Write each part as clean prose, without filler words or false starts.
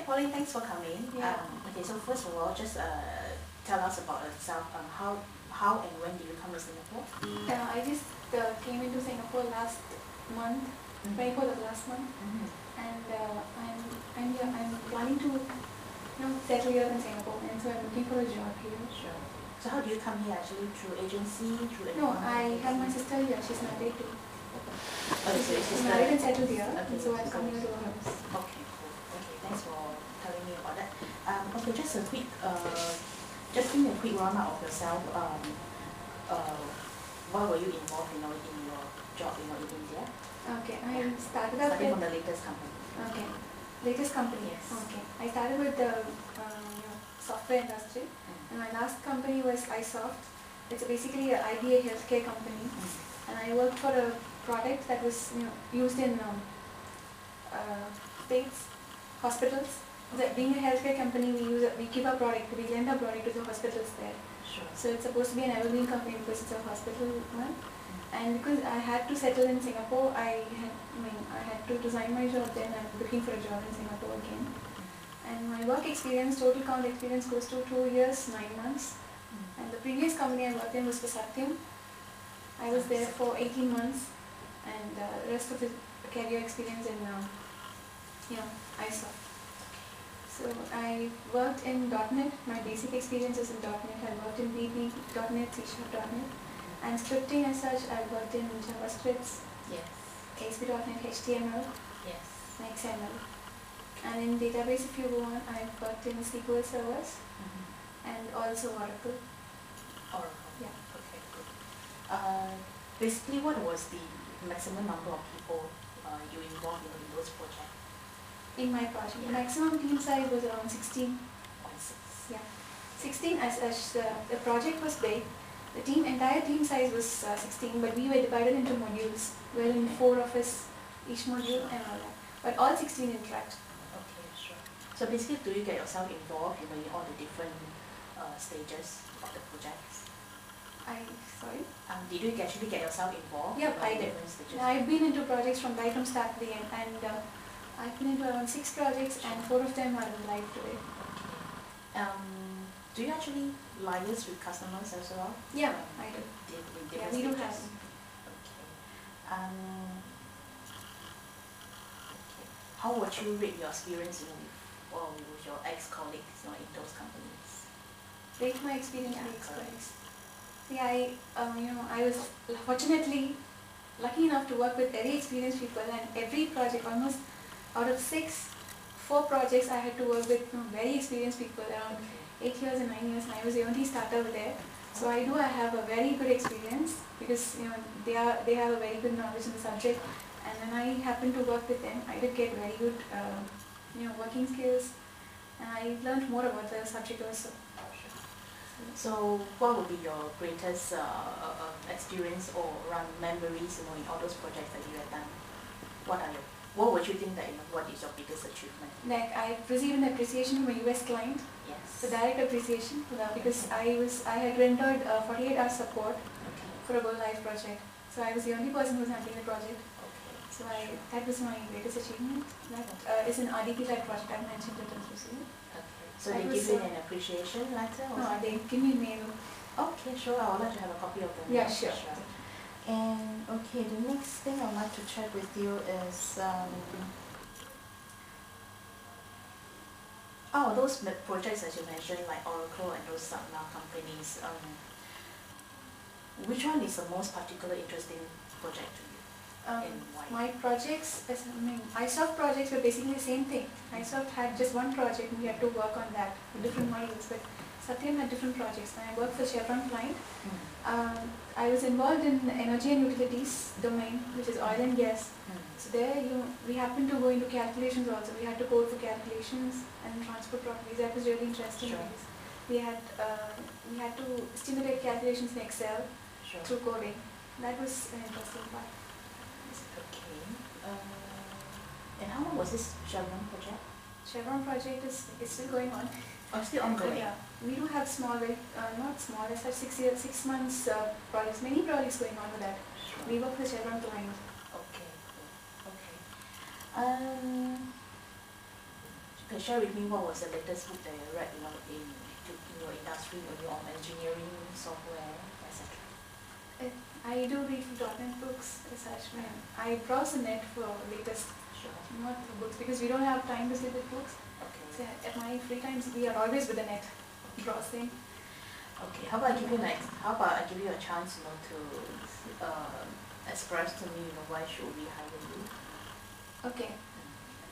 Hey Pauline, thanks for coming. Yeah. Okay, so first of all, just tell us about yourself. How and when did you come to Singapore? I just came into Singapore last month, 24th of last month, and I'm planning to settle here in Singapore, and so I'm looking for a job here. Sure. So how do you come here actually? Through agency? Through No, I have my sister here. She's married too. Oh, so She's married and settled here, okay, and so I've come here to her house. Okay, cool. Okay, thanks for telling me about that. Okay, just a quick, just give me a quick round up of yourself. Why were you involved, in your job, in India? Okay, I started out from the latest company. Okay, latest company. Yes. Okay, I started with the software industry, and my last company was iSoft. It's basically an IBA healthcare company, and I worked for a product that was used in states, hospitals. Being a healthcare company, we give our product, we lend our product to the hospitals there. Sure. So it's supposed to be an evergreen company because it's a hospital one. And because I had to settle in Singapore, I had to resign my job then. I'm looking for a job in Singapore again. And my work experience, total count experience, goes to 2 years, 9 months. And the previous company I worked in was for Satyam. I was there for 18 months, and the rest of the career experience in iSoft. So I worked in .NET. My basic experience is in .NET. I worked in VB.NET, C#.NET. And scripting as such, I worked in JavaScript, Yes. ASP.NET, HTML, Yes. and XML. And in database, if you go on, I've worked in SQL servers and also Oracle. Oracle. Yeah. Okay, good. Basically, what was the maximum number of people you involved in those projects? In my project, Yeah. the maximum team size was around 16. 6. Yeah, 16 as the project was big. The entire team size was 16, but we were divided into modules, wherein 4 of us, each module and all that. But all 16 interact. Okay, sure. So basically, do you get yourself involved in all the different stages of the projects? Sorry? Did you actually get yourself involved? Yep, in I did. different stages? I've been into projects from right from start to the end, and I've been into around 6 projects, and 4 of them are live today. Okay. Do you actually liaise with customers as well? Yeah, I do. Yeah, we do have them. Okay. Okay. How would you rate your experience with your ex-colleagues in those companies? Rate my experience Yeah, with ex-colleagues. correct. See, I was fortunately lucky enough to work with very experienced people, and every project, almost out of 4 projects, I had to work with very experienced people, around 8 years and 9 years, and I was the only starter there. So I have a very good experience because they have a very good knowledge in the subject, and when I happened to work with them, I did get very good working skills, and I learned more about the subject also. So what would be your greatest experience or memories in all those projects that you have done? What would you think that what is your biggest achievement? Like I received an appreciation from a US client. Yes. So direct appreciation because I had rendered 48-hour support for a Go Live project. So I was the only person who was handling the project. Okay. So that was my greatest achievement. That is an RDP-led project. I mentioned it in the Okay. So they give you an appreciation letter? Or no, something? they give me a mail. Okay, sure. I would like to have a copy of the Yeah, sure. And okay, the next thing I'd like to check with you is those projects as you mentioned, like Oracle and those now companies. Which one is the most particular interesting project to you? And why? My projects, iSoft projects were basically the same thing. iSoft had just one project and we had to work on that with different modules, but Satyam had different projects. And I worked for Chevron client. I was involved in the energy and utilities domain, which is oil and gas. So there, we happened to go into calculations also. We had to code for calculations and transport properties. That was really interesting. Sure. We had to stimulate calculations in Excel through coding. That was an interesting part. Okay. And how long was this Chevron project? Chevron project is still going on. Oh, still ongoing? Yeah. We do have small, not small, it's like 6 months projects, many projects going on with that. Sure. We work with Chevron client. Okay, cool. Okay. can share with me what was the latest book that you read, in your industry, maybe on engineering, software, etc. I do read .NET books as such. I browse the net for latest, Sure. not for books, because we don't have time to sit with books. Okay. So at my free times, we are always with the net, browsing. Okay. How about I give you a chance, to express to me, why should we hire you? Okay.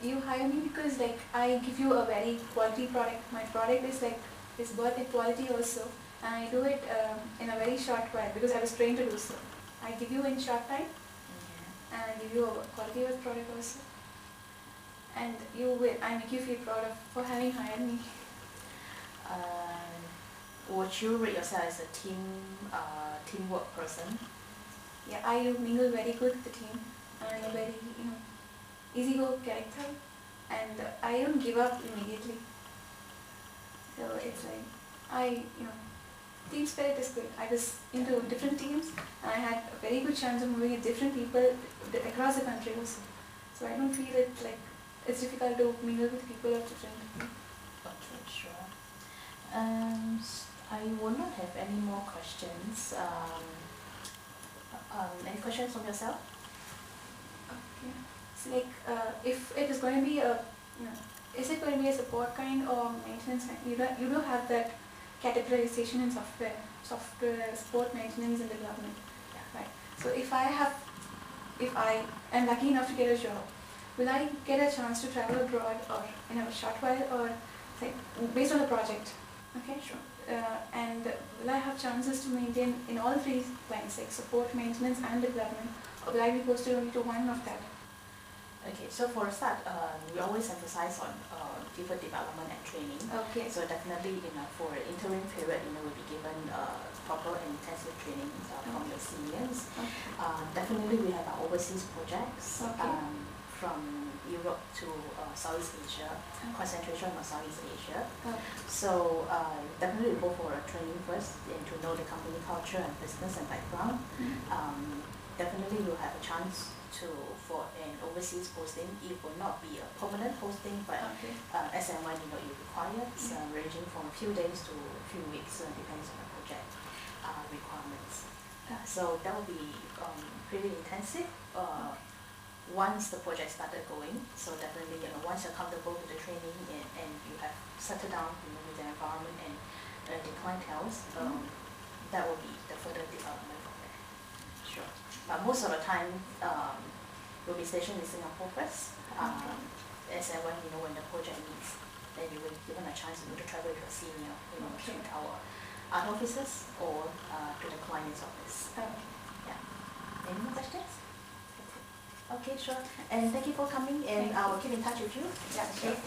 You hire me because I give you a very quality product. My product is worth quality also, and I do it in a very short while because I was trained to do so. I give you in short time, and I give you a quality of product also, and I make you feel proud for having hired me. Would you rate yourself as a teamwork person? Yeah, I mingle very good with the team. I'm a very easy-go character, and I don't give up immediately. So it's team spirit is good. I was into different teams, and I had a very good chance of moving with different people across the country also. So I don't feel it's difficult to mingle with people of different. Okay, sure. I will not have any more questions. Any questions from yourself? Okay. It's if it is going to be is it going to be a support kind or maintenance kind? You don't have that categorization in software support, maintenance, and development. Yeah. Right. So if I am lucky enough to get a job, will I get a chance to travel abroad or in a short while, or based on the project? Okay, sure. And will I have chances to maintain in all three lines, like support, maintenance, and development, or will I be posted only to one of that? Okay, so for a start, we always emphasize on people development and training. Okay. So definitely, for an interim period, we'll be given proper and intensive training from your seniors. Okay. Definitely, we have our overseas projects. Okay. From Europe to Southeast Asia, concentration on Southeast Asia. Okay. So definitely go for a training first and to know the company culture and business and background. Definitely you'll have a chance for an overseas posting. It will not be a permanent posting, but as and when you require, ranging from a few days to a few weeks, depends on the project requirements. So that will be pretty intensive. Once the project started going, so definitely once you're comfortable with the training and you have settled down with the environment and the clientels, that will be the further development from there. Sure. But most of the time, we'll be stationed in Singapore first. As and when the project needs, then you will be given a chance to travel with your senior, to our art offices or to the client's office. Yeah. Any more questions? Okay, sure. And thank you for coming, and I will keep in touch with you. Yeah, sure.